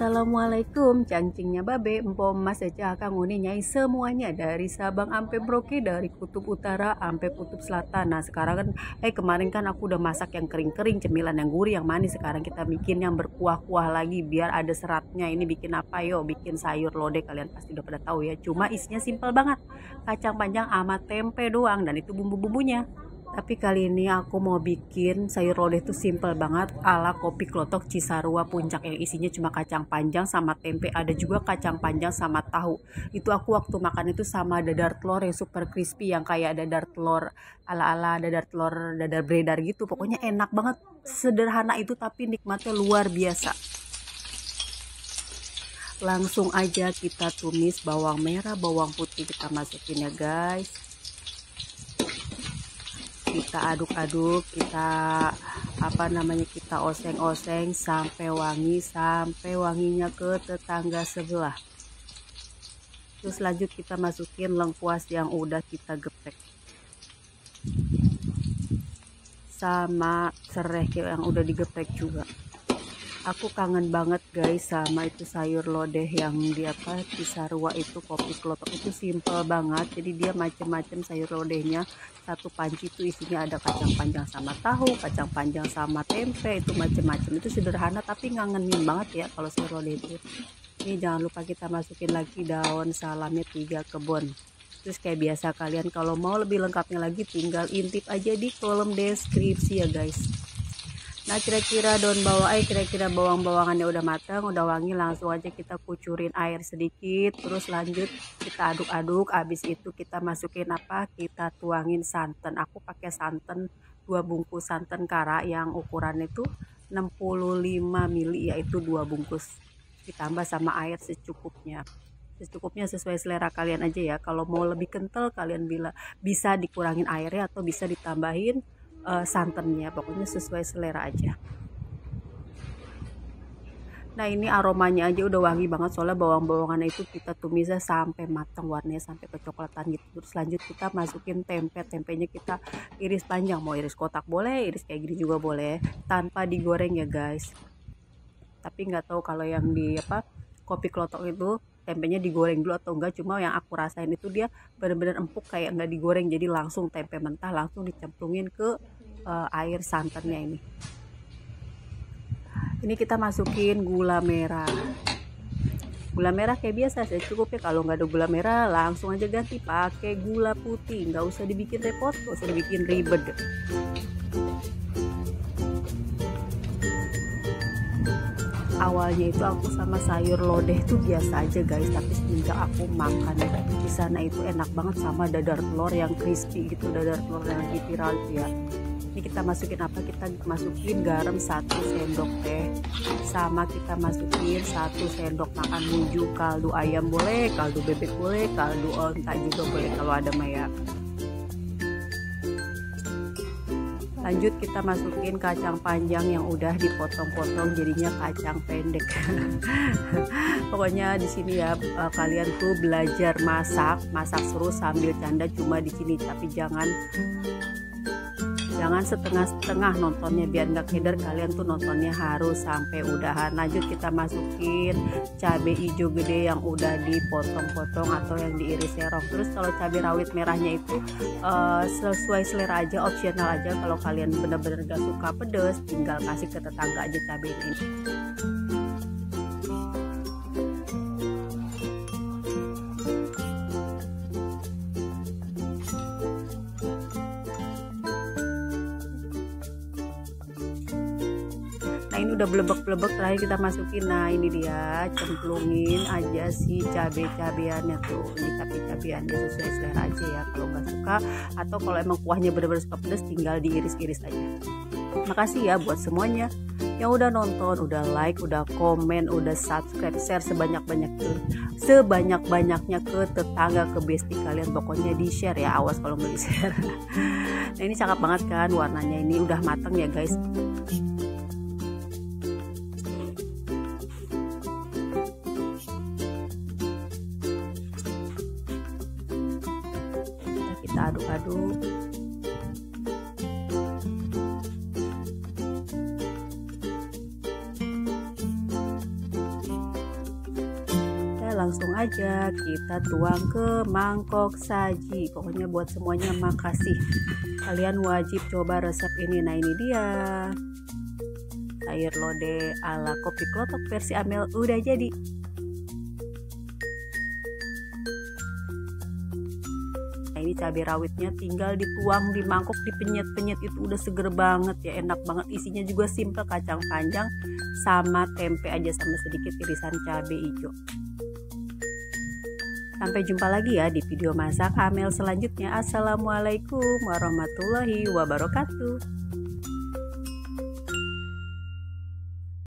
Assalamualaikum, cangcingnya babe, empom mas aja kang uni nyai semuanya dari Sabang sampai Merauke, dari kutub utara sampai kutub selatan. Nah sekarang kan, kemarin kan aku udah masak yang kering-kering, cemilan yang gurih, yang manis. Sekarang kita bikin yang berkuah-kuah lagi biar ada seratnya. Ini bikin apa yo? Bikin sayur lodeh, kalian pasti udah pada tahu ya. Cuma isinya simpel banget, kacang panjang sama tempe doang, dan itu bumbu-bumbunya. Tapi kali ini aku mau bikin sayur lodeh tuh simple banget ala kopi klotok Cisarua Puncak, yang isinya cuma kacang panjang sama tempe, ada juga kacang panjang sama tahu. Itu aku waktu makan itu sama dadar telur yang super crispy, yang kayak dadar telur ala-ala dadar telur dadar beredar gitu. Pokoknya enak banget, sederhana itu tapi nikmatnya luar biasa. Langsung aja kita tumis bawang merah, bawang putih kita masukin ya guys. Kita aduk-aduk, kita kita oseng-oseng sampai wangi, sampai wanginya ke tetangga sebelah. Terus lanjut kita masukin lengkuas yang udah kita geprek sama serai yang udah digeprek juga. Aku kangen banget guys sama itu sayur lodeh yang di Cisarua itu, kopi klotok itu simple banget. Jadi dia macem-macem sayur lodehnya, satu panci itu isinya ada kacang panjang sama tahu, kacang panjang sama tempe, itu macem-macem. Itu sederhana tapi ngangenin banget ya kalau sayur lodeh itu. Ini jangan lupa kita masukin lagi daun salamnya 3 kebun. Terus kayak biasa, kalian kalau mau lebih lengkapnya lagi tinggal intip aja di kolom deskripsi ya guys. Nah kira-kira bawang-bawangannya udah matang, udah wangi, langsung aja kita kucurin air sedikit. Terus lanjut kita aduk-aduk, habis itu kita masukin kita tuangin santan. Aku pakai santan 2 bungkus santan kara yang ukuran itu 65 ml, yaitu 2 bungkus, ditambah sama air secukupnya sesuai selera kalian aja ya. Kalau mau lebih kental kalian bisa dikurangin airnya atau bisa ditambahin santannya, pokoknya sesuai selera aja. Nah ini aromanya aja udah wangi banget, soalnya bawang-bawangannya itu kita tumisnya sampai matang, warnanya sampai kecoklatan gitu. Terus lanjut kita masukin tempenya kita iris panjang, mau iris kotak boleh, iris kayak gini juga boleh, tanpa digoreng ya guys. Tapi nggak tahu kalau yang di kopi klotok itu tempenya digoreng dulu atau enggak, cuma yang aku rasain itu dia bener-bener empuk, kayak nggak digoreng, jadi langsung tempe mentah langsung dicemplungin ke air santannya ini. Ini kita masukin gula merah kayak biasa secukupnya. Kalau nggak ada gula merah langsung aja ganti pakai gula putih, nggak usah dibikin repot, nggak usah dibikin ribet. Awalnya itu aku sama sayur lodeh itu biasa aja guys, tapi semenjak aku makan di sana itu enak banget sama dadar telur yang crispy gitu, dadar telur yang lagi viral itu ya. Ini kita masukin kita masukin garam 1 sendok teh, sama kita masukin 1 sendok makan muju kaldu ayam boleh, kaldu bebek boleh, kaldu onta juga boleh kalau ada maya. Lanjut kita masukin kacang panjang yang udah dipotong-potong jadinya kacang pendek. Pokoknya di sini ya kalian tuh belajar masak seru sambil canda cuma di sini, tapi jangan setengah-setengah nontonnya biar nggak keder. Kalian tuh nontonnya harus sampai udahan. Lanjut kita masukin cabai hijau gede yang udah dipotong-potong atau yang diiris serong. Terus kalau cabai rawit merahnya itu sesuai selera aja, opsional aja. Kalau kalian bener-bener gak suka pedes, tinggal kasih ke tetangga aja cabai ini. Nah ini udah belebek-belebek, terakhir kita masukin, nah ini dia, cemplungin aja si cabai-cabiannya tuh. Ini cabai-cabiannya sesuai selera aja ya, kalau nggak suka atau kalau emang kuahnya bener-bener suka pedas tinggal diiris-iris aja. Makasih ya buat semuanya yang udah nonton, udah like, udah komen, udah subscribe, share sebanyak-banyaknya ke tetangga, ke bestie kalian, pokoknya di share ya, awas kalau nggak di share. Nah ini cakep banget kan warnanya, ini udah matang ya guys. Kita aduk-aduk. aja kita tuang ke mangkok saji. Pokoknya buat semuanya makasih, kalian wajib coba resep ini. Nah ini dia sayur lodeh ala kopi klotok versi Amel udah jadi. Nah ini cabai rawitnya tinggal dituang di mangkok, dipenyet-penyet, itu udah seger banget ya, enak banget. Isinya juga simple, kacang panjang sama tempe aja sama sedikit irisan cabai hijau. Sampai jumpa lagi ya di video masak Amel selanjutnya. Assalamualaikum warahmatullahi wabarakatuh.